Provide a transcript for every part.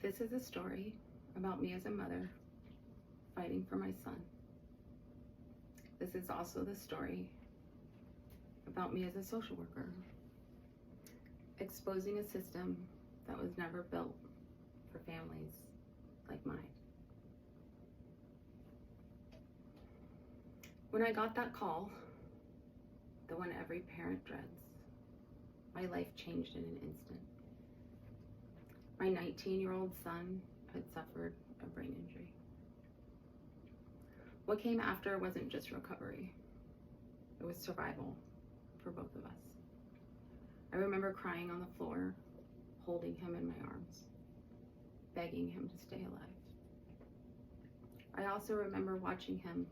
This is a story about me as a mother fighting for my son. This is also the story about me as a social worker, exposing a system that was never built for families like mine. When I got that call, the one every parent dreads, my life changed in an instant. My 19-year-old son had suffered a brain injury. What came after wasn't just recovery, it was survival for both of us. I remember crying on the floor, holding him in my arms, begging him to stay alive. I also remember watching him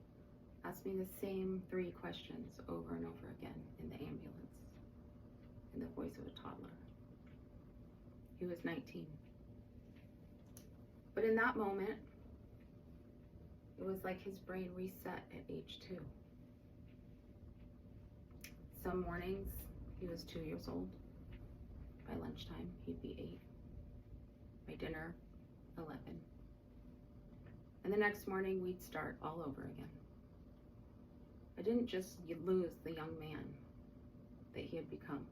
ask me the same 3 questions over and over again in the ambulance, in the voice of a toddler. He was 19. But in that moment, it was like his brain reset at age 2. Some mornings, he was 2 years old. By lunchtime, he'd be 8. By dinner, 11. And the next morning, we'd start all over again. I didn't just lose the young man that he had become.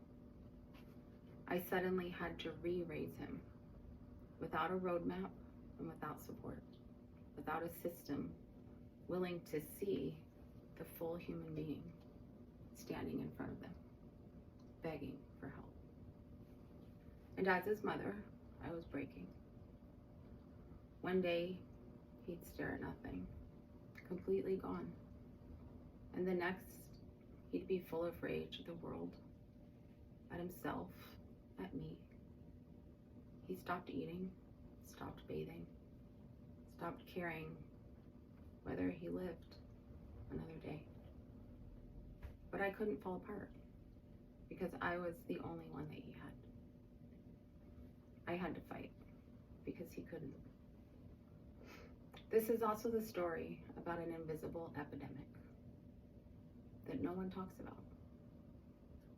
I suddenly had to re-raise him without a roadmap and without support, without a system willing to see the full human being standing in front of them, begging for help. And as his mother, I was breaking. One day, he'd stare at nothing, completely gone. And the next, he'd be full of rage at the world, at himself, at me. He stopped eating, stopped bathing, stopped caring whether he lived another day. But I couldn't fall apart because I was the only one that he had. I had to fight because he couldn't. This is also the story about an invisible epidemic that no one talks about.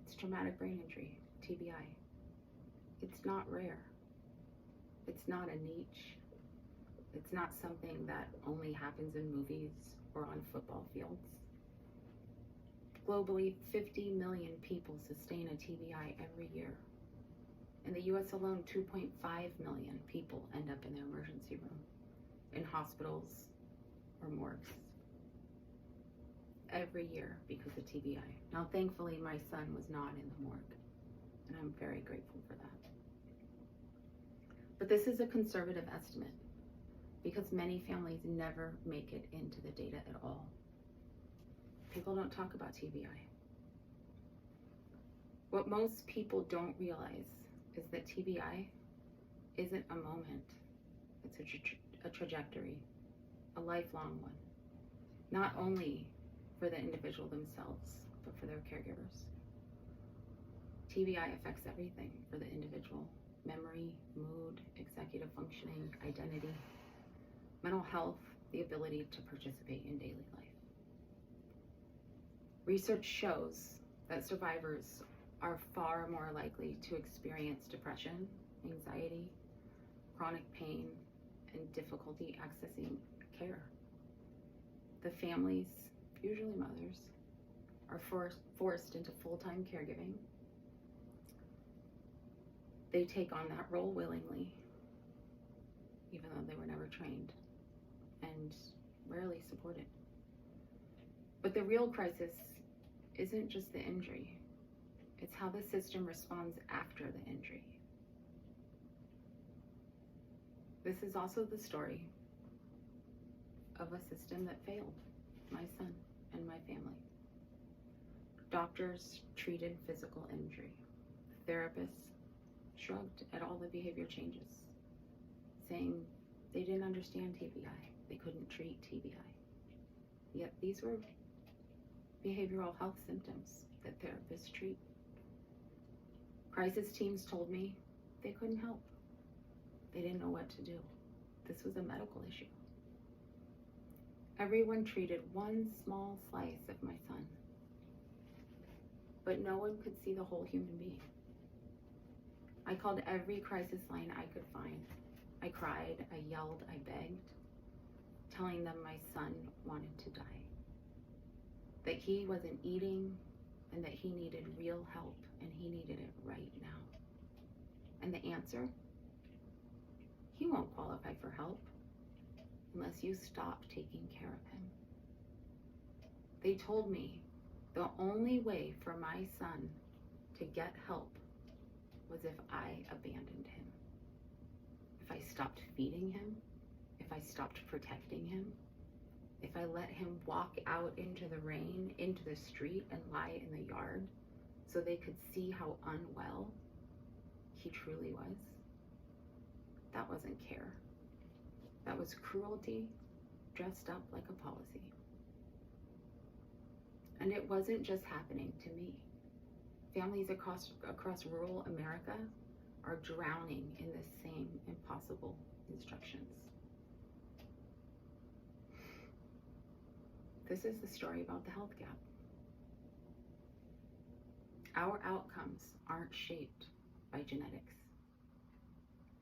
It's traumatic brain injury, TBI. It's not rare. It's not a niche. It's not something that only happens in movies or on football fields. Globally, 50 million people sustain a TBI every year. In the US alone, 2.5 million people end up in the emergency room, in hospitals or morgues, every year because of TBI. Now, thankfully, my son was not in the morgue, and I'm very grateful for that. But this is a conservative estimate because many families never make it into the data at all. People don't talk about TBI. What most people don't realize is that TBI isn't a moment. It's a trajectory, a lifelong one, not only for the individual themselves, but for their caregivers. TBI affects everything for the individual: memory, mood, executive functioning, identity, mental health, the ability to participate in daily life. Research shows that survivors are far more likely to experience depression, anxiety, chronic pain, and difficulty accessing care. The families, usually mothers, are forced into full-time caregiving. They take on that role willingly, even though they were never trained and rarely supported. But the real crisis isn't just the injury, it's how the system responds after the injury. This is also the story of a system that failed my son and my family. Doctors treated physical injury. Therapists shrugged at all the behavior changes, saying they didn't understand TBI, they couldn't treat TBI. Yet these were behavioral health symptoms that therapists treat. Crisis teams told me they couldn't help. They didn't know what to do. This was a medical issue. Everyone treated one small slice of my son, but no one could see the whole human being. I called every crisis line I could find, I cried, I yelled, I begged, telling them my son wanted to die, that he wasn't eating, and that he needed real help, and he needed it right now. And the answer? He won't qualify for help unless you stop taking care of him. They told me the only way for my son to get help was if I abandoned him. If I stopped feeding him, if I stopped protecting him, if I let him walk out into the rain, into the street, and lie in the yard so they could see how unwell he truly was. That wasn't care. That was cruelty dressed up like a policy. And it wasn't just happening to me. Families across rural America are drowning in the same impossible instructions. This is the story about the health gap. Our outcomes aren't shaped by genetics.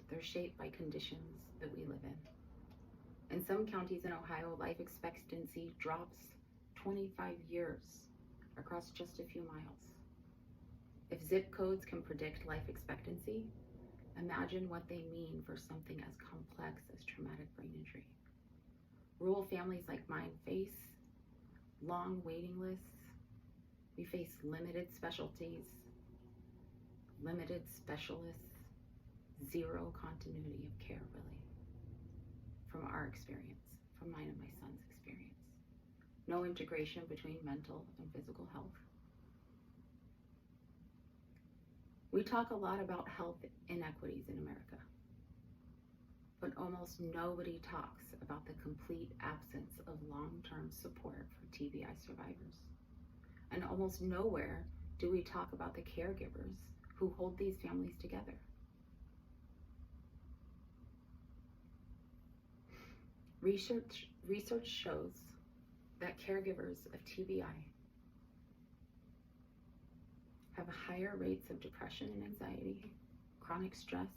They're shaped by conditions that we live in. In some counties in Ohio, life expectancy drops 25 years across just a few miles. If zip codes can predict life expectancy, imagine what they mean for something as complex as traumatic brain injury. Rural families like mine face long waiting lists. We face limited specialties, limited specialists, zero continuity of care, really, from our experience, from mine and my son's experience. No integration between mental and physical health. We talk a lot about health inequities in America, but almost nobody talks about the complete absence of long-term support for TBI survivors. And almost nowhere do we talk about the caregivers who hold these families together. Research shows that caregivers of TBI have higher rates of depression and anxiety, chronic stress,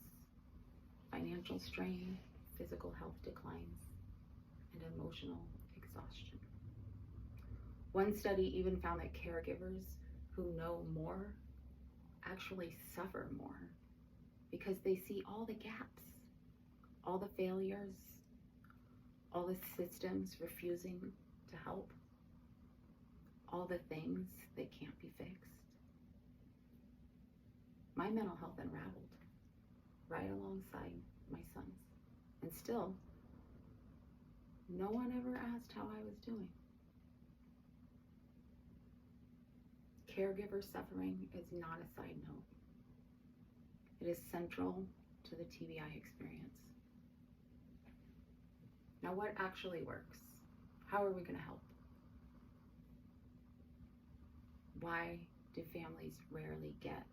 financial strain, physical health declines, and emotional exhaustion. One study even found that caregivers who know more actually suffer more because they see all the gaps, all the failures, all the systems refusing to help, all the things that can't be fixed. My mental health unraveled right alongside my son's. And still, no one ever asked how I was doing. Caregiver suffering is not a side note. It is central to the TBI experience. Now, what actually works? How are we going to help? Why do families rarely get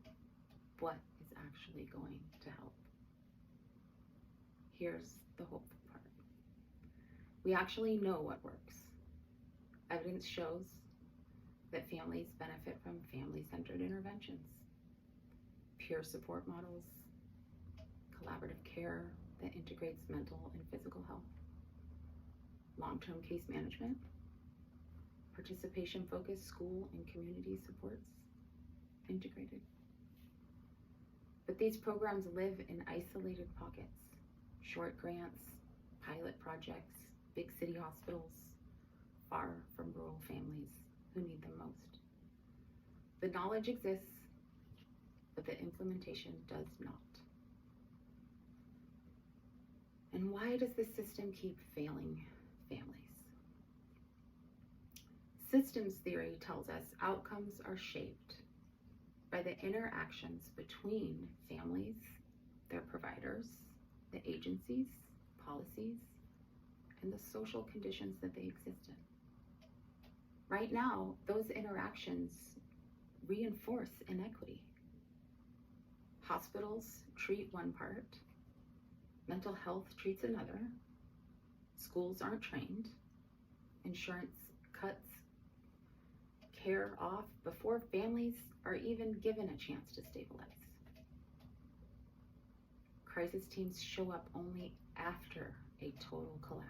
what is actually going to help? Here's the hopeful part. We actually know what works. Evidence shows that families benefit from family-centered interventions, peer support models, collaborative care that integrates mental and physical health, long-term case management, participation-focused school and community supports, integrated. But these programs live in isolated pockets, short grants, pilot projects, big city hospitals, far from rural families who need them most. The knowledge exists, but the implementation does not. And why does the system keep failing families? Systems theory tells us outcomes are shaped by the interactions between families, their providers, the agencies, policies, and the social conditions that they exist in. Right now, those interactions reinforce inequity. Hospitals treat one part, mental health treats another, schools aren't trained, insurance cuts care off before families are even given a chance to stabilize. crisis teams show up only after a total collapse.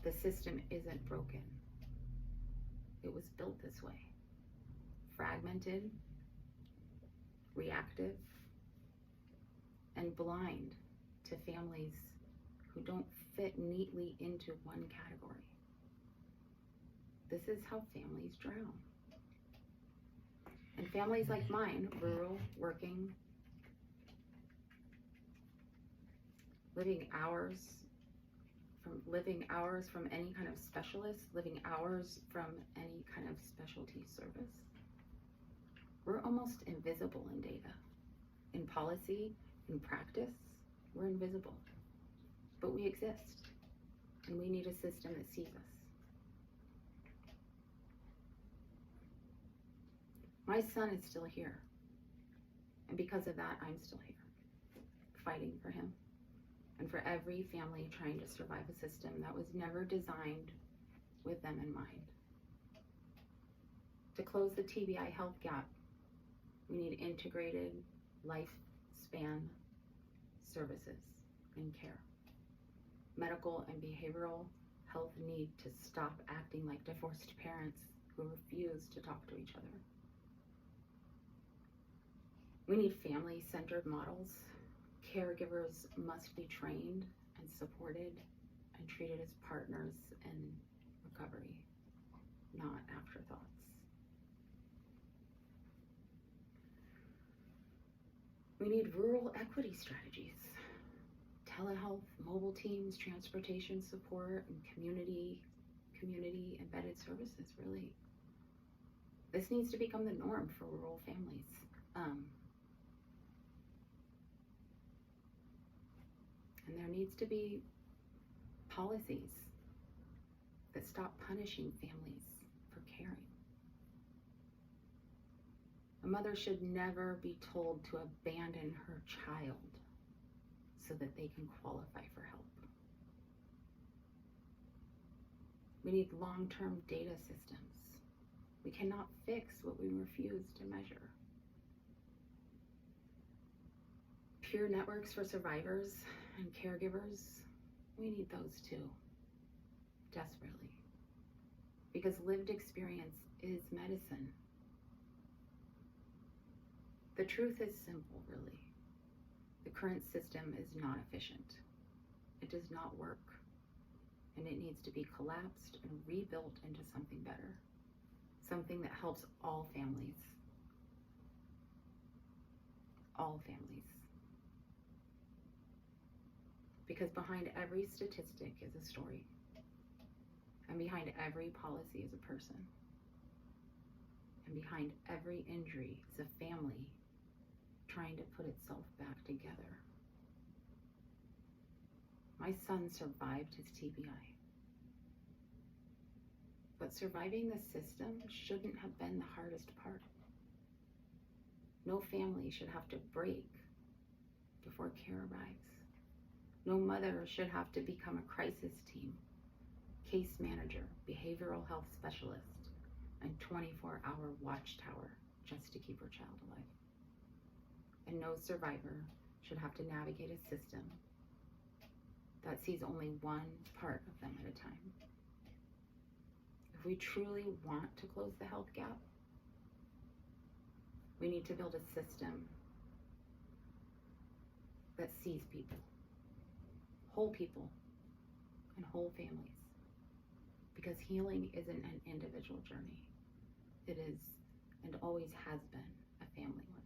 The system isn't broken. It was built this way. Fragmented, reactive, and blind to families who don't fit neatly into one category. This is how families drown. And families like mine, rural, working, living hours from any kind of specialist, living hours from any kind of specialty service. We're almost invisible in data. In policy, in practice, we're invisible. But we exist, and we need a system that sees us. My son is still here, and because of that, I'm still here, fighting for him and for every family trying to survive a system that was never designed with them in mind. To close the TBI health gap, we need integrated lifespan services and care. Medical and behavioral health need to stop acting like divorced parents who refuse to talk to each other. We need family-centered models. Caregivers must be trained and supported and treated as partners in recovery, not afterthoughts. We need rural equity strategies, telehealth, mobile teams, transportation support, and community embedded services, really. This needs to become the norm for rural families. And there needs to be policies that stop punishing families for caring. A mother should never be told to abandon her child so that they can qualify for help. We need long-term data systems. We cannot fix what we refuse to measure. Peer networks for survivors and caregivers, we need those too, desperately. Because lived experience is medicine. The truth is simple, really. The current system is not efficient. It does not work. And it needs to be collapsed and rebuilt into something better. Something that helps all families. All families. Because behind every statistic is a story. And behind every policy is a person. And behind every injury is a family trying to put itself back together. My son survived his TBI. But surviving the system shouldn't have been the hardest part. No family should have to break before care arrives. No mother should have to become a crisis team, case manager, behavioral health specialist, and 24-hour watchtower just to keep her child alive. And no survivor should have to navigate a system that sees only one part of them at a time. If we truly want to close the health gap, we need to build a system that sees people, whole people, and whole families. Because healing isn't an individual journey. It is, and always has been, a family one.